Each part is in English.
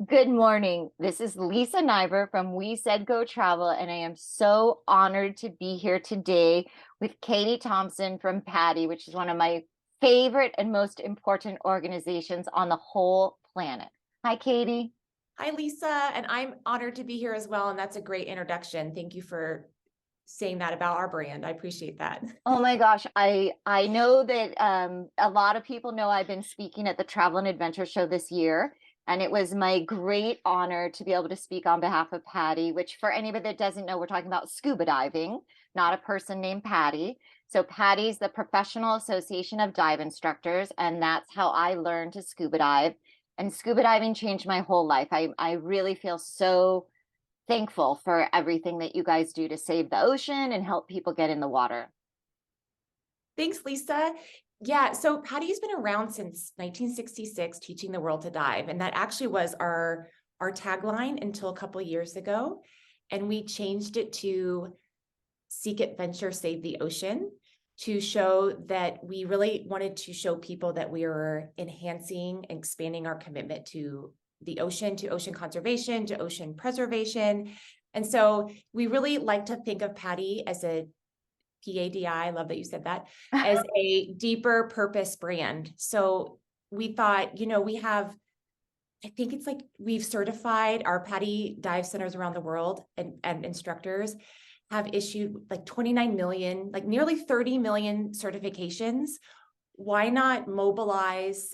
Good morning. This is Lisa Niver from We Said Go Travel, and I am so honored to be here today with Katie Thompson from PADI, which is one of my favorite and most important organizations on the whole planet. Hi, Katie. Hi, Lisa, and I'm honored to be here as well. And that's a great introduction. Thank you for saying that about our brand. I appreciate that. Oh my gosh, I know that a lot of people know I've been speaking at the Travel and Adventure Show this year, and it was my great honor to be able to speak on behalf of PADI, which for anybody that doesn't know, we're talking about scuba diving, not a person named Patty. So PADI is the Professional Association of Dive Instructors, and that's how I learned to scuba dive. And scuba diving changed my whole life. I really feel so thankful for everything that you guys do to save the ocean and help people get in the water. Thanks, Lisa. Yeah, so PADI's been around since 1966, teaching the world to dive. And that actually was our tagline until a couple of years ago. And we changed it to Seek Adventure, Save the Ocean, to show that we really wanted to show people that we are enhancing and expanding our commitment to the ocean, to ocean conservation, to ocean preservation. And so we really like to think of PADI as a PADI, I love that you said that, as a deeper purpose brand. So we thought, we have, I think it's like we've certified our PADI dive centers around the world, and instructors have issued like 29 million, like nearly 30 million certifications. Why not mobilize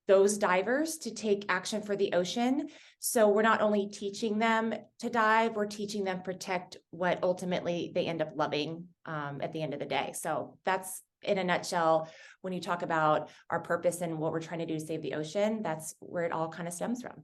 those divers to take action for the ocean? So we're not only teaching them to dive, we're teaching them protect what ultimately they end up loving at the end of the day. So that's, in a nutshell, when you talk about our purpose and what we're trying to do to save the ocean, that's where it all kind of stems from.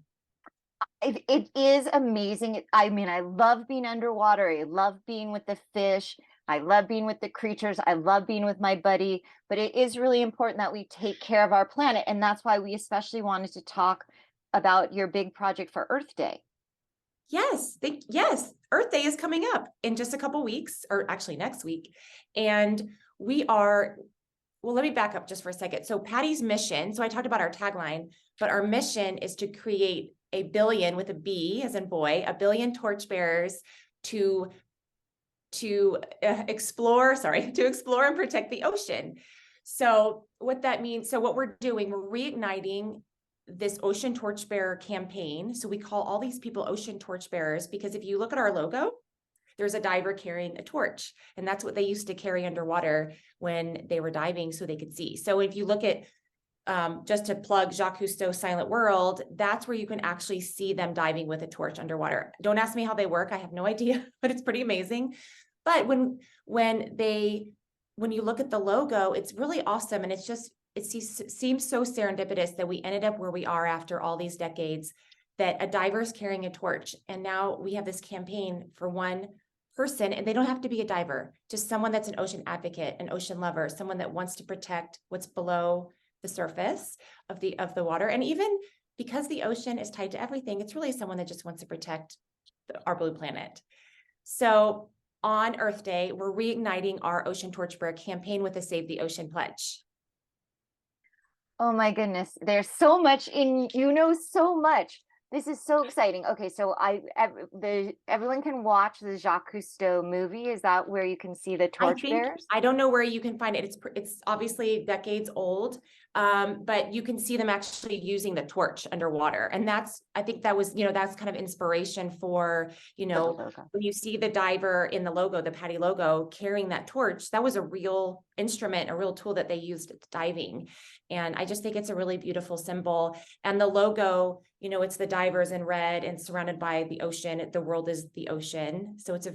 It is amazing. I mean, I love being underwater. I love being with the fish. I love being with the creatures. I love being with my buddy. But it is really important that we take care of our planet. And that's why we especially wanted to talk about your big project for Earth Day. Yes, Earth Day is coming up in just a couple weeks, or actually next week. And we are, well, let me back up just for a second. So PADI's mission, so I talked about our tagline, but our mission is to create a billion, with a B as in boy, a billion torchbearers to explore and protect the ocean. So what that means, so what we're doing, we're reigniting this ocean torchbearer campaign. So we call all these people ocean torchbearers because if you look at our logo, there's a diver carrying a torch, and that's what they used to carry underwater when they were diving so they could see. So if you look at, just to plug Jacques Cousteau's Silent World, that's where you can actually see them diving with a torch underwater. Don't ask me how they work. I have no idea, but it's pretty amazing. But when you look at the logo, it's really awesome. And it seems so serendipitous that we ended up where we are after all these decades, that a diver is carrying a torch. And now we have this campaign for one person, and they don't have to be a diver, just someone that's an ocean advocate, an ocean lover, someone that wants to protect what's below the surface of the water. And even because the ocean is tied to everything, it's really someone that just wants to protect our blue planet. So on Earth Day, we're reigniting our Ocean Torchbearer campaign with a Save the Ocean pledge. Oh my goodness. There's so much so much. This is so exciting. Okay, so everyone can watch the Jacques Cousteau movie. Is that where you can see the torchbearers? I don't know where you can find it. It's obviously decades old, but you can see them actually using the torch underwater. And I think that was, that's kind of inspiration for, when you see the diver in the logo, the PADI logo, carrying that torch, that was a real instrument, a real tool that they used at diving. And I just think it's a really beautiful symbol. And the logo, it's the divers in red and surrounded by the ocean. The world is the ocean. So it's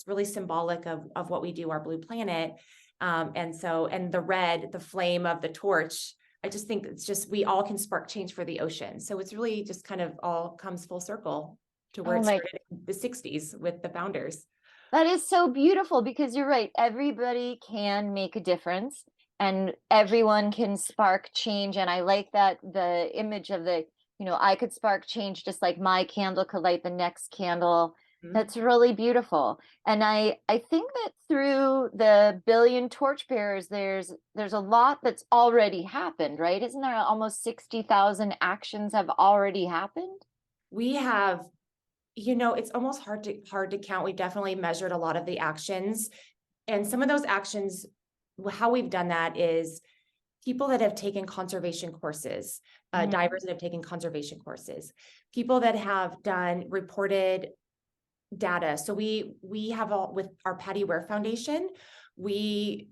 really symbolic of what we do, our blue planet. And the red, the flame of the torch, I just think we all can spark change for the ocean. So it's really just kind of all comes full circle to where it started in the 60s with the founders. That is so beautiful, because you're right. Everybody can make a difference and everyone can spark change. And I like that the image of I could spark change just like my candle could light the next candle. Mm-hmm. That's really beautiful. And I think that through the billion torchbearers, there's a lot that's already happened, right? Isn't there almost 60,000 actions have already happened? we have, it's almost hard to count. We definitely measured a lot of the actions, and some of those actions, how we've done that is people that have taken conservation courses, divers that have taken conservation courses, people that have done reported data. So we have with our PADI Wear Foundation, we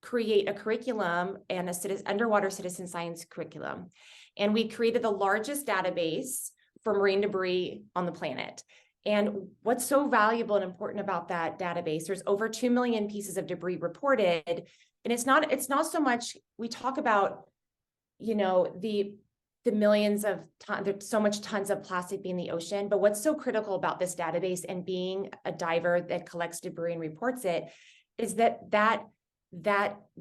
create a curriculum and underwater citizen science curriculum. And we created the largest database for marine debris on the planet. And what's so valuable and important about that database, there's over 2 million pieces of debris reported. And it's not so much, we talk about, the millions of tons, there's so much tons of plastic being in the ocean, but what's so critical about this database and being a diver that collects debris and reports it is that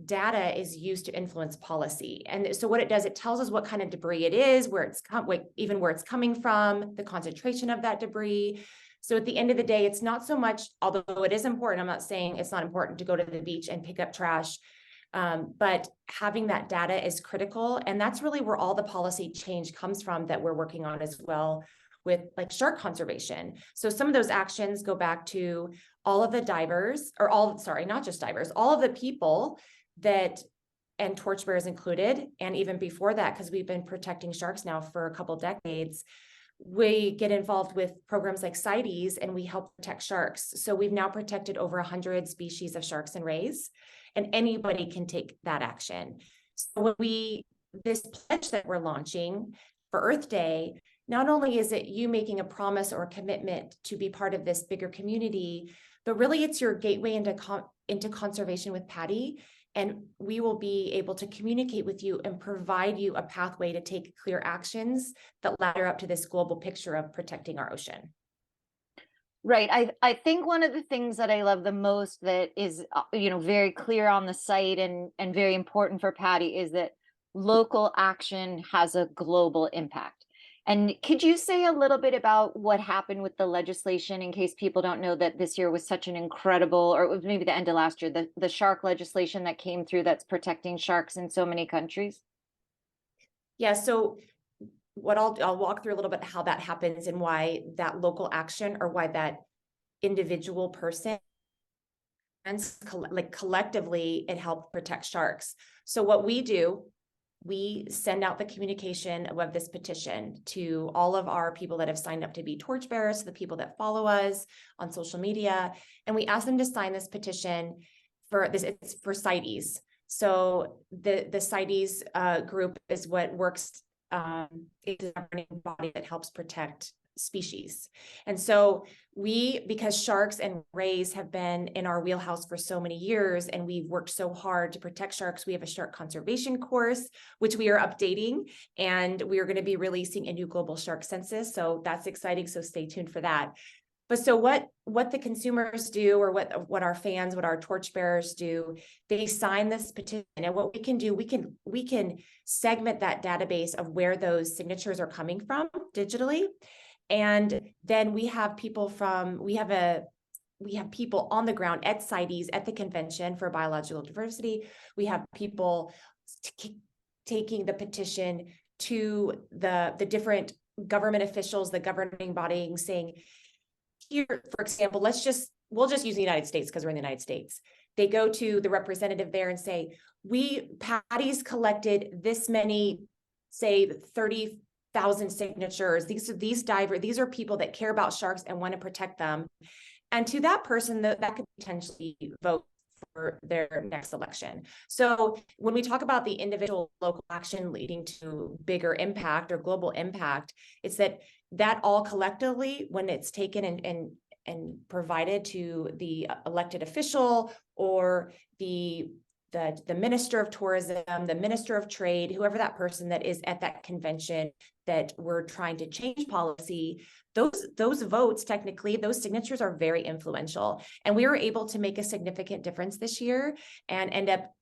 data is used to influence policy. And so what it does, it tells us what kind of debris it is, even where it's coming from, the concentration of that debris. So at the end of the day, it's not so much, although it is important, I'm not saying it's not important to go to the beach and pick up trash, but having that data is critical. And that's really where all the policy change comes from that we're working on as well with like shark conservation. So some of those actions go back to all of the divers, not just divers, all of the people that, and torchbearers included, and even before that, because we've been protecting sharks now for a couple decades, we get involved with programs like CITES and we help protect sharks. So we've now protected over 100 species of sharks and rays, and anybody can take that action. So this pledge that we're launching for Earth Day, not only is it you making a promise or a commitment to be part of this bigger community, but really it's your gateway into conservation with PADI. And we will be able to communicate with you and provide you a pathway to take clear actions that ladder up to this global picture of protecting our ocean. Right. I think one of the things that I love the most that is, very clear on the site and very important for PADI is that local action has a global impact. And could you say a little bit about what happened with the legislation in case people don't know that this year was such an incredible, or it was maybe the end of last year, the shark legislation that came through that's protecting sharks in so many countries? Yeah, so what I'll walk through a little bit how that happens and why that local action or why that individual person and collectively it helped protect sharks. So what we do, we send out the communication of this petition to all of our people that have signed up to be torchbearers, the people that follow us on social media, and we ask them to sign this petition for this. It's for CITES. So the CITES group is what works. It's a governing body that helps protect species. And so because sharks and rays have been in our wheelhouse for so many years, and we've worked so hard to protect sharks, we have a shark conservation course, which we are updating, and we are going to be releasing a new global shark census. So that's exciting. So stay tuned for that. But so what the consumers do, or what our fans, what our torchbearers do, they sign this petition, and what we can do, we can segment that database of where those signatures are coming from digitally. And then we have people on the ground at CITES, at the Convention for Biological Diversity. We have people taking the petition to the different government officials, the governing body, saying, here, for example, we'll just use the United States because we're in the United States. They go to the representative there and say, PADI's collected this many, say 30,000 signatures. These are people that care about sharks and want to protect them. And to that person, that could potentially vote for their next election. So when we talk about the individual local action leading to bigger impact or global impact, it's that all collectively, when it's taken and provided to the elected official or the minister of tourism, the minister of trade, whoever that person that is at that convention that we're trying to change policy, those votes, technically, those signatures are very influential. And we were able to make a significant difference this year and end up,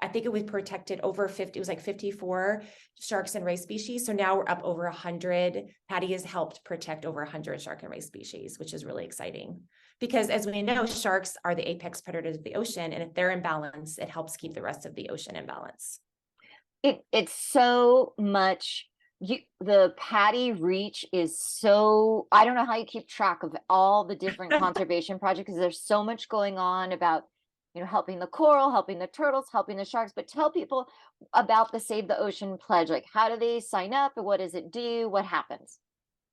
I think it was protected over 50, it was like 54 sharks and ray species. So now we're up over 100. PADI has helped protect over 100 shark and ray species, which is really exciting. Because as we know, sharks are the apex predators of the ocean. And if they're in balance, it helps keep the rest of the ocean in balance. It's so much the PADI reach is so, I don't know how you keep track of all the different conservation projects, because there's so much going on about, helping the coral, helping the turtles, helping the sharks. But tell people about the Save the Ocean pledge. Like, how do they sign up? What does it do? What happens?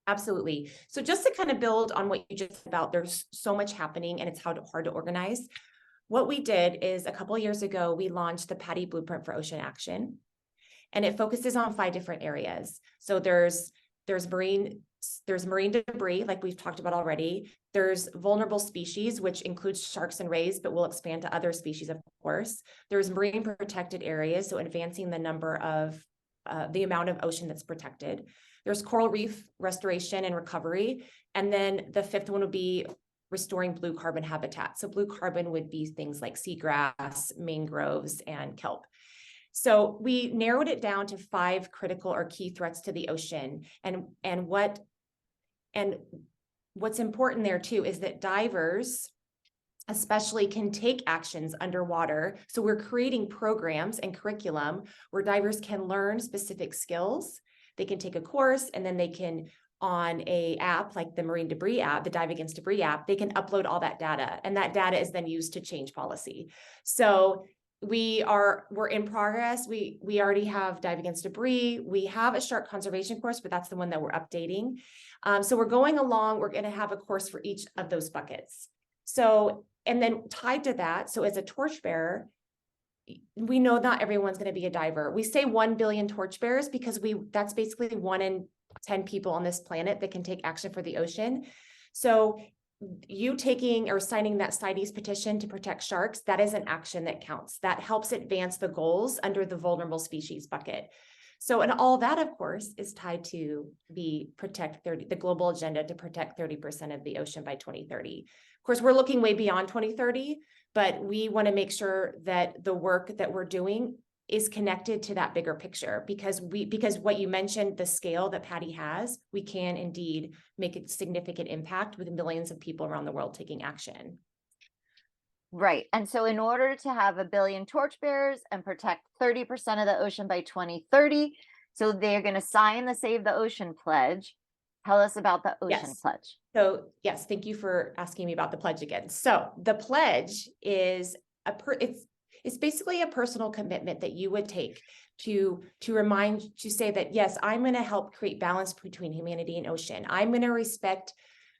Absolutely. So just to kind of build on what you just said about, there's so much happening and it's hard to organize. What we did is a couple of years ago, we launched the PADI Blueprint for Ocean Action, and it focuses on 5 different areas. So there's marine debris, like we've talked about already. There's vulnerable species, which includes sharks and rays, but we'll expand to other species, of course. There's marine protected areas, so advancing the number of the amount of ocean that's protected. There's coral reef restoration and recovery. And then the 5th one would be restoring blue carbon habitat. So blue carbon would be things like seagrass, mangroves, and kelp. So we narrowed it down to 5 critical or key threats to the ocean. And what's important there too is that divers especially can take actions underwater. So we're creating programs and curriculum where divers can learn specific skills. They can take a course, and then they can, on a app like the Marine Debris app, the Dive Against Debris app, they can upload all that data, and that data is then used to change policy. So we're in progress. We already have Dive Against Debris. We have a shark conservation course, but that's the one that we're updating. So we're going along. We're going to have a course for each of those buckets. So, and then tied to that, so as a torchbearer, we know not everyone's going to be a diver. We say 1 billion torchbearers because that's basically 1 in 10 people on this planet that can take action for the ocean. So you taking or signing that CITES petition to protect sharks, that is an action that counts. That helps advance the goals under the vulnerable species bucket. So, and all that, of course, is tied to the global agenda to protect 30% of the ocean by 2030. Of course, we're looking way beyond 2030, but we want to make sure that the work that we're doing is connected to that bigger picture, because what you mentioned, the scale that PADI has, we can indeed make a significant impact with millions of people around the world taking action. Right. And so in order to have 1 billion torchbearers and protect 30% of the ocean by 2030, so they're going to sign the Save the Ocean pledge. Tell us about the Ocean Pledge. So yes, thank you for asking me about the pledge again. So the pledge is it's basically a personal commitment that you would take to say that, yes, I'm going to help create balance between humanity and ocean. I'm going to respect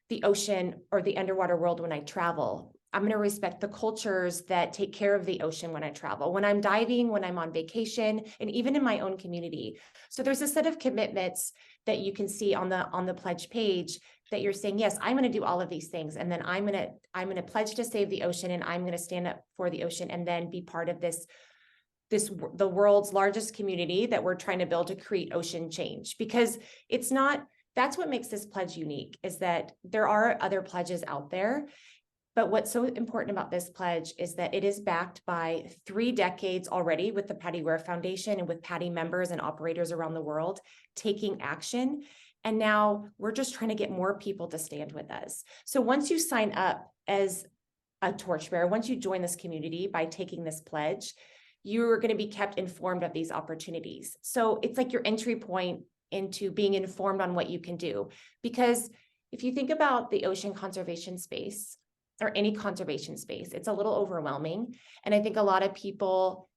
the ocean or the underwater world when I travel. I'm going to respect the cultures that take care of the ocean when I travel, when I'm diving, when I'm on vacation, and even in my own community. So there's a set of commitments that you can see on the pledge page that you're saying, yes, I'm going to do all of these things. And then I'm going to pledge to save the ocean, and I'm going to stand up for the ocean, and then be part of the world's largest community that we're trying to build to create ocean change. Because that's what makes this pledge unique, is that there are other pledges out there. But what's so important about this pledge is that it is backed by 3 decades already with the PADI Ware Foundation and with PADI members and operators around the world taking action. And now we're just trying to get more people to stand with us. So once you sign up as a torchbearer, once you join this community by taking this pledge, you're going to be kept informed of these opportunities. So it's like your entry point into being informed on what you can do. Because if you think about the ocean conservation space, or any conservation space, it's a little overwhelming. And I think a lot of people,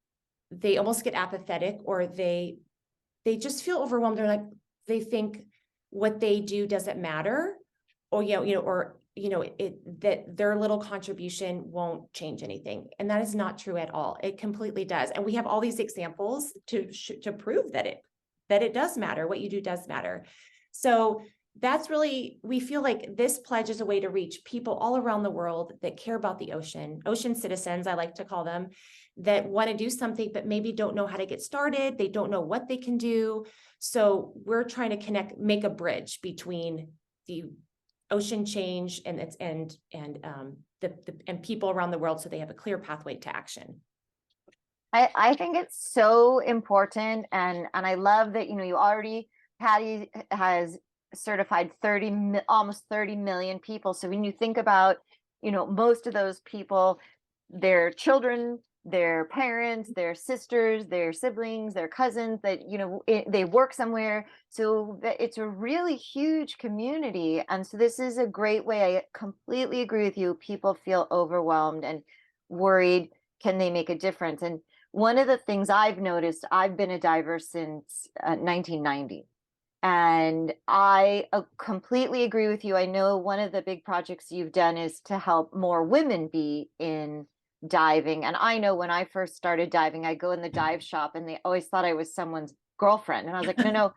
they almost get apathetic, or they just feel overwhelmed. They think what they do doesn't matter, or that their little contribution won't change anything. And that is not true at all. It completely does. And we have all these examples to prove that it does matter. What you do does matter. So that's really, we feel like this pledge is a way to reach people all around the world that care about the ocean citizens, I like to call them, that want to do something, but maybe don't know how to get started. They don't know what they can do. So we're trying to make a bridge between the ocean change and people around the world, so they have a clear pathway to action. I think it's so important. And I love that, PADI has certified almost 30 million people. So when you think about, most of those people, their children their parents, their sisters, their siblings, their cousins that, you know, they work somewhere. So that it's a really huge community. And so this is a great way. I completely agree with you. People feel overwhelmed and worried. Can they make a difference? And one of the things I've noticed, I've been a diver since 1990. And I completely agree with you. I know one of the big projects you've done is to help more women be in diving. And I know when I first started diving, I go in the dive shop and they always thought I was someone's girlfriend. And I was like, no, no,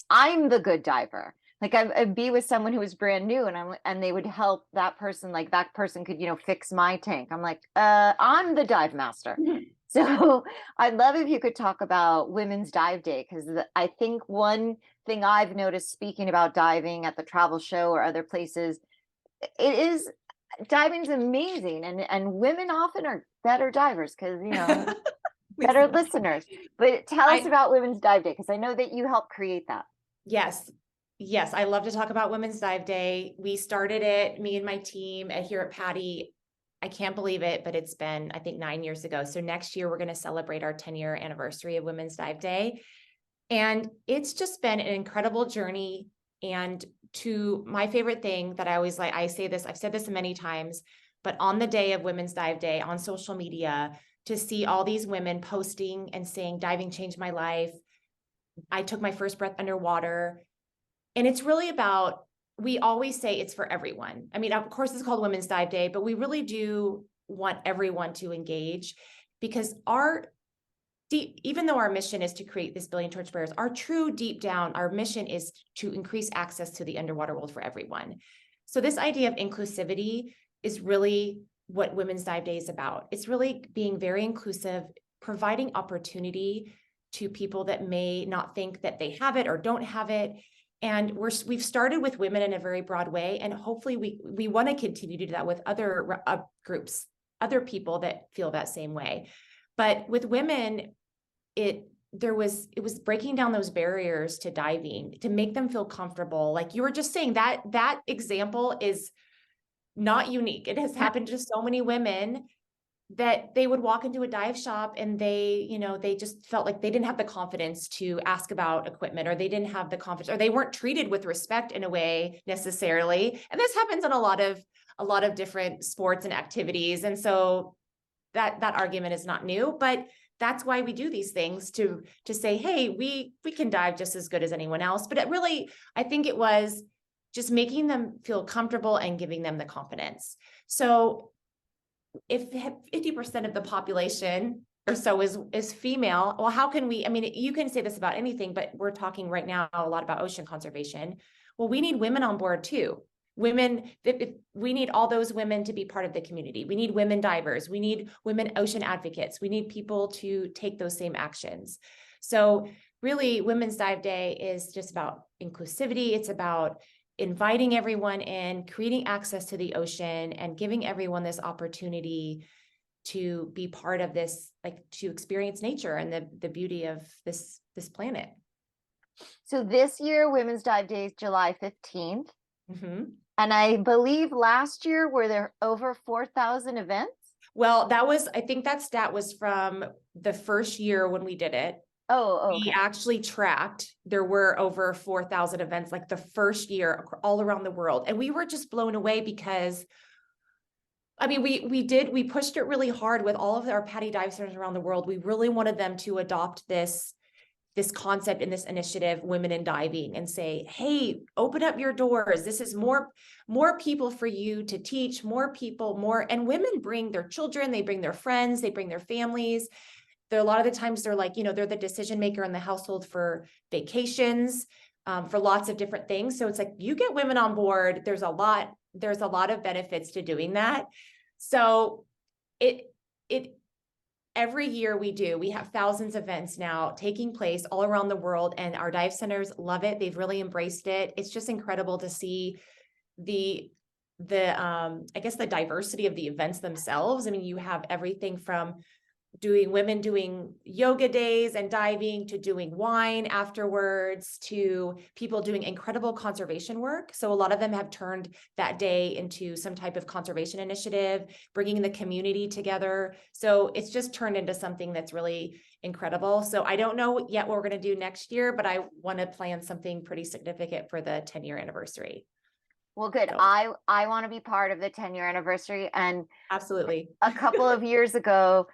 I'm the good diver. Like I'd be with someone who was brand new and they would help that person, like that person could, you know, fix my tank. I'm like, I'm the dive master. So I'd love if you could talk about Women's Dive Day, because I think one thing I've noticed speaking about diving at the travel show or other places, it is diving's amazing and women often are better divers because, you know, better listeners. But tell us I, about Women's Dive Day, because I know that you helped create that. yes. Yes, I love to talk about Women's Dive Day. We started it, me and my team here at PADI. I can't believe it, but it's been, I think, 9 years ago. So next year, we're going to celebrate our 10-year anniversary of Women's Dive Day. And it's just been an incredible journey. And to my favorite thing that I always like, I say this, I've said this many times, but on the day of Women's Dive Day on social media, to see all these women posting and saying, diving changed my life. I took my first breath underwater. And it's really about, we always say it's for everyone. I mean, of course, it's called Women's Dive Day, but we really do want everyone to engage, because even though our mission is to create this billion torchbearers, our true deep down, our mission is to increase access to the underwater world for everyone. So this idea of inclusivity is really what Women's Dive Day is about. It's really being very inclusive, providing opportunity to people that may not think that they have it or don't have it. And we've started with women in a very broad way, and hopefully we want to continue to do that with other groups, other people that feel that same way. But with women, it was breaking down those barriers to diving to make them feel comfortable. Like you were just saying, that example is not unique. It has happened to so many women that they would walk into a dive shop and they just felt like they didn't have the confidence to ask about equipment, or they didn't have the confidence, or they weren't treated with respect in a way necessarily. And this happens in a lot of different sports and activities. And so that argument is not new, but that's why we do these things to say, hey, we can dive just as good as anyone else. But I think it was just making them feel comfortable and giving them the confidence. So if 50% of the population or so is female, well, how can we, I mean, you can say this about anything, but we're talking right now a lot about ocean conservation. Well, we need women on board too. Women, we need all those women to be part of the community. We need women divers. We need women ocean advocates. We need people to take those same actions. So really, Women's Dive Day is just about inclusivity. It's about inviting everyone in, creating access to the ocean, and giving everyone this opportunity to be part of this, like to experience nature and the beauty of this planet. So this year, Women's Dive Day is July 15th. Mm-hmm. And I believe last year, were there over 4,000 events? Well, I think that stat was from the first year when we did it. Oh, okay. We actually tracked, there were over 4,000 events like the first year all around the world. And we were just blown away because, I mean, we pushed it really hard with all of our PADI dive centers around the world. We really wanted them to adopt this concept in this initiative, Women in Diving, and say, hey, open up your doors. This is more people for you to teach, more people, and women bring their children, they bring their friends, they bring their families. A lot of the times they're like, they're the decision maker in the household for vacations, for lots of different things. So it's like, you get women on board. There's a lot of benefits to doing that. So every year we have thousands of events now taking place all around the world, and our dive centers love it. They've really embraced it. It's just incredible to see the I guess the diversity of the events themselves. I mean, you have everything from women doing yoga days and diving, to doing wine afterwards, to people doing incredible conservation work. So a lot of them have turned that day into some type of conservation initiative, bringing the community together. So it's just turned into something that's really incredible. So I don't know yet what we're going to do next year, but I want to plan something pretty significant for the 10-year anniversary. Well, good. So I want to be part of the 10-year anniversary. And absolutely. a couple of years ago,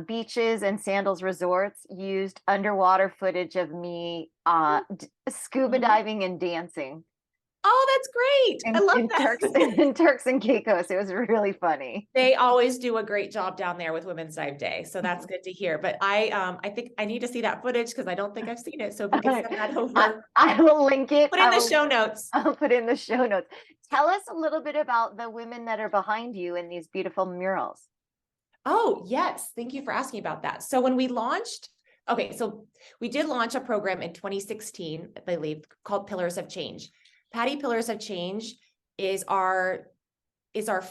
beaches and sandals resorts used underwater footage of me scuba Mhm. diving and dancing Oh, that's great. I love in Turks that. in Turks and Caicos. It was really funny. They always do a great job down there with Women's Dive Day. So that's good to hear. But I think I need to see that footage because I don't think I've seen it. So if you could send that over, I will link it. put in the show notes. I'll put in the show notes. Tell us a little bit about the women that are behind you in these beautiful murals. Oh, yes. Thank you for asking about that. So when we launched, okay, so we did launch a program in 2016, I believe, called Pillars of Change. PADI Pillars of Change is our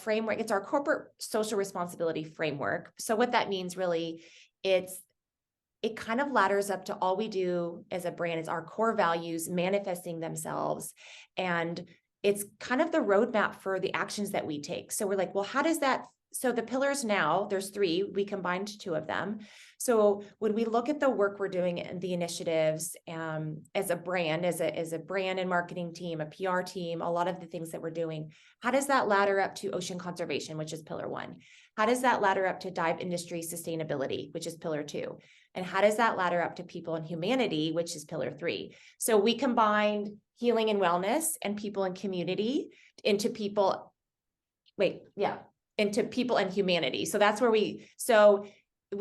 framework. It's our corporate social responsibility framework. So what that means really, it kind of ladders up to all we do as a brand is our core values manifesting themselves. And it's kind of the roadmap for the actions that we take. So we're like, well, how does that, so the pillars now, there's 3, we combined 2 of them. So when we look at the work we're doing and the initiatives, as a brand, as a brand and marketing team, a PR team, a lot of the things that we're doing, how does that ladder up to ocean conservation, which is pillar 1? How does that ladder up to dive industry sustainability, which is pillar 2? And how does that ladder up to people and humanity, which is pillar 3? So we combined healing and wellness and people and community into people, into people and humanity. So that's where we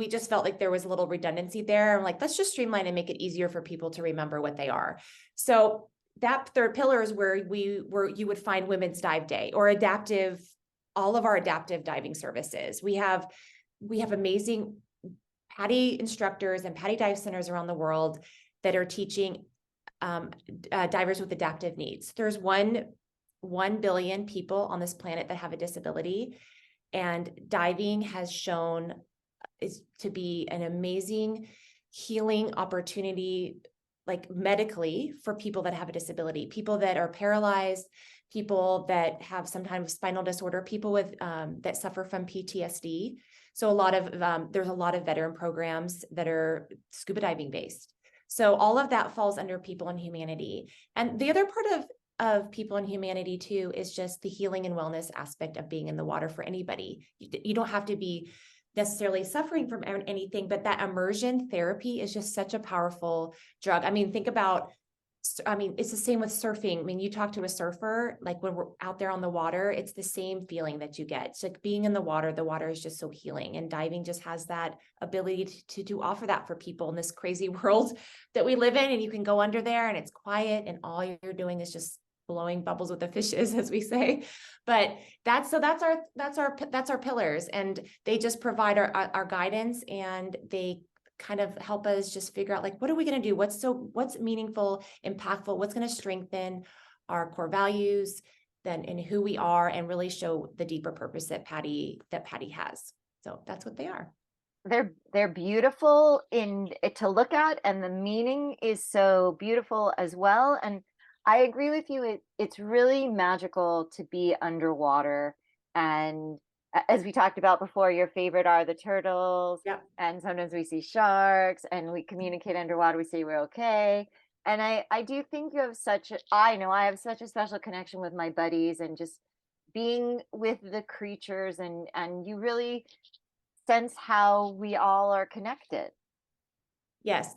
just felt like there was a little redundancy there. I'm like, let's just streamline and make it easier for people to remember what they are. So that third pillar is where you would find Women's Dive Day or all of our adaptive diving services. We have amazing PADI instructors and PADI dive centers around the world that are teaching divers with adaptive needs. There's 1 billion people on this planet that have a disability, and diving has shown is to be an amazing healing opportunity, like medically, for people that have a disability, people that are paralyzed, people that have sometimes spinal disorder, people with that suffer from PTSD. So there's a lot of veteran programs that are scuba diving based. So all of that falls under people and humanity. And the other part of people and humanity too is just the healing and wellness aspect of being in the water for anybody. You don't have to be necessarily suffering from anything, but that immersion therapy is just such a powerful drug. I mean, it's the same with surfing. I mean, you talk to a surfer, like when we're out there on the water, it's the same feeling that you get. It's like being in the water is just so healing, and diving just has that ability to offer that for people in this crazy world that we live in. And you can go under there and it's quiet and all you're doing is just blowing bubbles with the fishes, as we say. But that's our pillars, and they just provide our guidance, and they kind of help us just figure out, like, what are we going to do? What's meaningful, impactful, what's going to strengthen our core values then in who we are, and really show the deeper purpose that PADI has. So that's what they are. They're beautiful to look at, and the meaning is so beautiful as well. And I agree with you. It's really magical to be underwater. And as we talked about before, your favorite are the turtles. Yeah. And sometimes we see sharks and we communicate underwater. We say we're okay. And I do think you have I know I have such a special connection with my buddies, and just being with the creatures, and you really sense how we all are connected. Yes.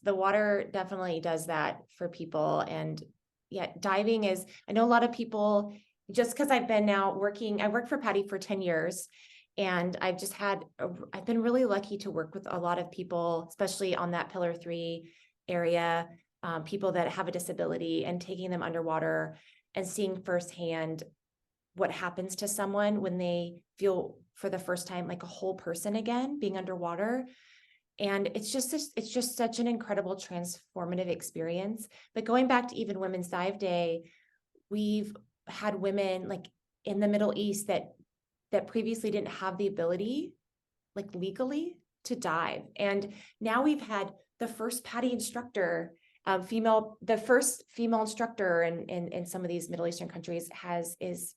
The water definitely does that for people. And yeah, diving is, I know a lot of people, just because I've been now I worked for PADI for 10 years. And I've been really lucky to work with a lot of people, especially on that pillar 3 area, people that have a disability, and taking them underwater and seeing firsthand what happens to someone when they feel for the first time like a whole person again, being underwater. And it's just such an incredible transformative experience. But going back to even Women's Dive Day, we've had women like in the Middle East that previously didn't have the ability, like legally, to dive. And now we've had the first PADI instructor, the first female instructor in some of these Middle Eastern countries is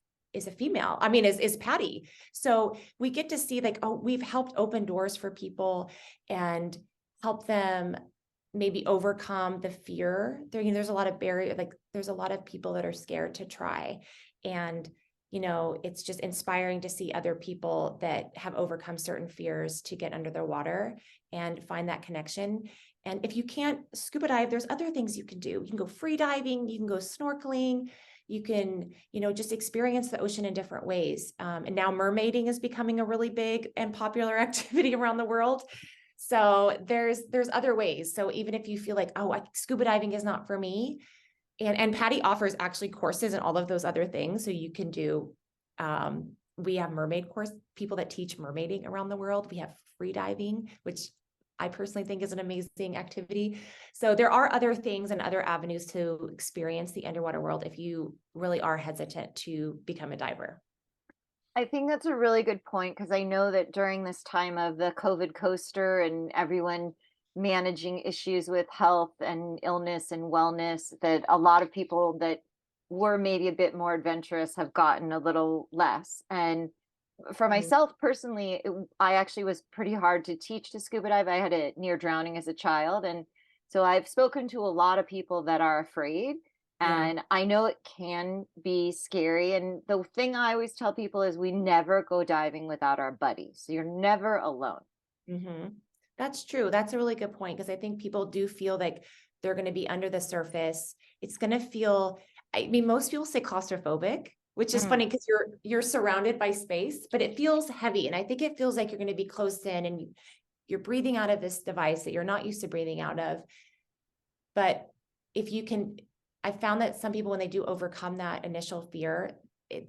a female. I mean, is PADI. So we get to see like, oh, we've helped open doors for people and help them maybe overcome the fear. There's a lot of barrier, like there's a lot of people that are scared to try. And, it's just inspiring to see other people that have overcome certain fears to get under the water and find that connection. And if you can't scuba dive, there's other things you can do. You can go free diving, you can go snorkeling, you can, just experience the ocean in different ways. And now mermaiding is becoming a really big and popular activity around the world. So there's other ways. So even if you feel like, oh, scuba diving is not for me, and PADI offers actually courses and all of those other things. So you can do, we have mermaid course, people that teach mermaiding around the world. We have free diving, which I personally think is an amazing activity. So there are other things and other avenues to experience the underwater world if you really are hesitant to become a diver. I think that's a really good point, because I know that during this time of the COVID coaster and everyone managing issues with health and illness and wellness, that a lot of people that were maybe a bit more adventurous have gotten a little less. And for myself personally, I actually was pretty hard to teach to scuba dive. I had a near drowning as a child. And so I've spoken to a lot of people that are afraid. Yeah. And I know it can be scary. And the thing I always tell people is we never go diving without our buddies. So you're never alone. Mm-hmm. That's true. That's a really good point, because I think people do feel like they're going to be under the surface. It's going to feel, I mean, most people say claustrophobic, which is funny because you're surrounded by space, but it feels heavy. And I think it feels like you're going to be closed in and you're breathing out of this device that you're not used to breathing out of. But if you can, I found that some people, when they do overcome that initial fear,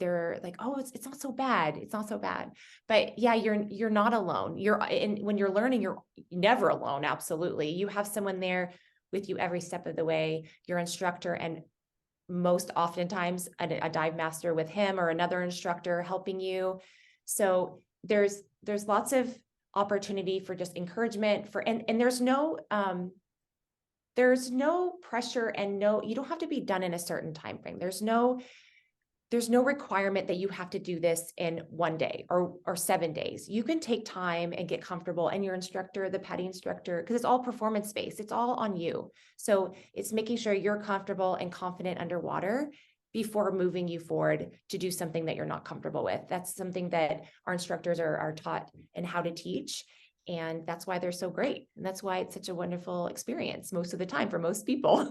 they're like, oh, it's not so bad. It's not so bad. But yeah, you're not alone. When you're learning, you're never alone. Absolutely. You have someone there with you every step of the way, your instructor, and most oftentimes a dive master with him or another instructor helping you. So there's lots of opportunity for just encouragement and there's no pressure, and you don't have to be done in a certain time frame. There's no requirement that you have to do this in 1 day or 7 days. You can take time and get comfortable, and your instructor, the PADI instructor, because it's all performance based, it's all on you. So it's making sure you're comfortable and confident underwater before moving you forward to do something that you're not comfortable with. That's something that our instructors are taught and how to teach. And that's why they're so great. And that's why it's such a wonderful experience most of the time for most people.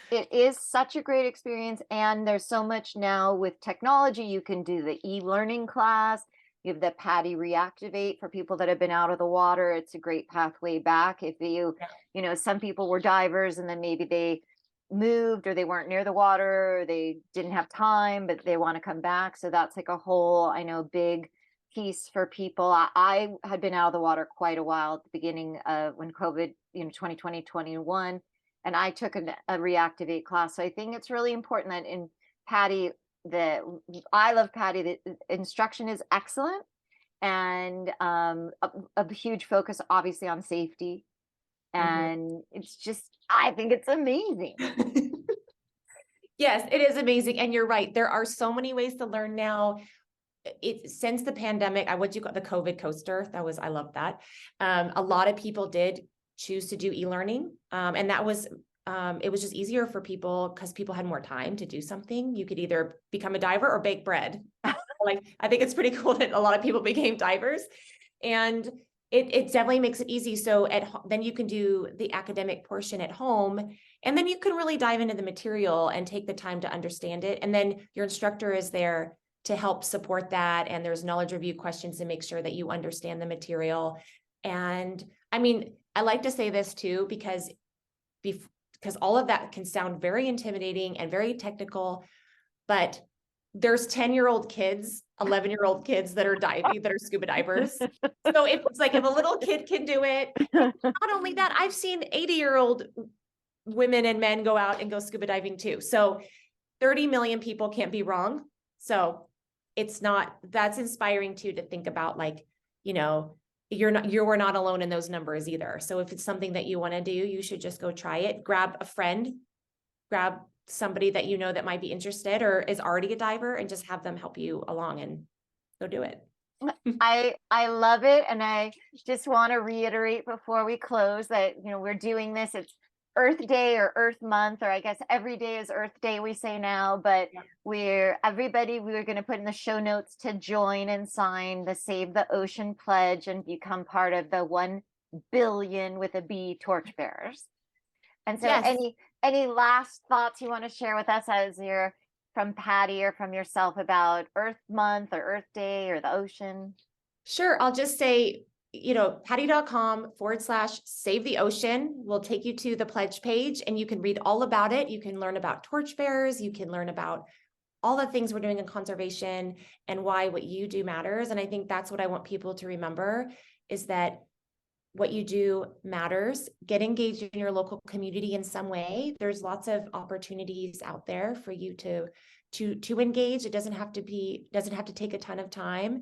It is such a great experience. And there's so much now with technology. You can do the e-learning class. You have the PADI Reactivate for people that have been out of the water. It's a great pathway back. If some people were divers and then maybe they moved or they weren't near the water, or they didn't have time, but they want to come back. So that's like a whole, I know, big piece for people. I had been out of the water quite a while at the beginning of when COVID, 2020, 21. And I took a Reactivate class. So I think it's really important that in PADI, I love PADI, the instruction is excellent, and a huge focus obviously on safety. And it's just, I think it's amazing. Yes, it is amazing. And you're right. There are so many ways to learn now. Since the pandemic, what you call the COVID coaster, I love that. A lot of people did choose to do e-learning. And that was, it was just easier for people because people had more time to do something. You could either become a diver or bake bread. I think it's pretty cool that a lot of people became divers, and it definitely makes it easy. So then you can do the academic portion at home, and then you can really dive into the material and take the time to understand it. And then your instructor is there to help support that. And there's knowledge review questions to make sure that you understand the material. And I mean, I like to say this too, because all of that can sound very intimidating and very technical, but there's 10-year-old kids, 11-year-old kids that are diving, that are scuba divers. So it's like, if a little kid can do it, not only that, I've seen 80-year-old women and men go out and go scuba diving too. So 30 million people can't be wrong. So that's inspiring too, to think about, like, you are not alone in those numbers either. So if it's something that you want to do, you should just go try it. Grab a friend, grab somebody that you know that might be interested or is already a diver, and just have them help you along and go do it. I love it. And I just want to reiterate before we close that, we're doing this. It's Earth Day or Earth Month, or I guess every day is Earth Day, we say now, but Yeah. we're going to put in the show notes to join and sign the Save the Ocean pledge and become part of the 1 billion with a B torchbearers. And so Yes. any last thoughts you want to share with us as you're from PADI or from yourself about Earth Month or Earth Day or the ocean? Sure. I'll just say, PADI.com/save the ocean will take you to the pledge page, and you can read all about it. You can learn about torchbearers. You can learn about all the things we're doing in conservation and why what you do matters. And I think that's what I want people to remember, is that what you do matters. Get engaged in your local community in some way. There's lots of opportunities out there for you to engage. It doesn't have to take a ton of time.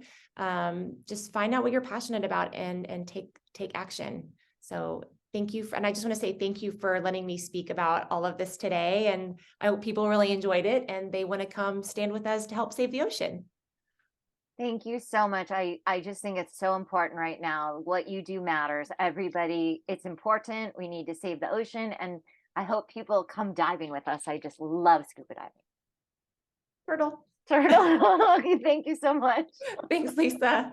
Just find out what you're passionate about and take action. So thank you and I just want to say thank you for letting me speak about all of this today. And I hope people really enjoyed it and they want to come stand with us to help save the ocean. Thank you so much. I just think it's so important right now. What you do matters. Everybody, it's important. We need to save the ocean. And I hope people come diving with us. I just love scuba diving. Turtle. Turtle. Thank you so much. Thanks, Lisa.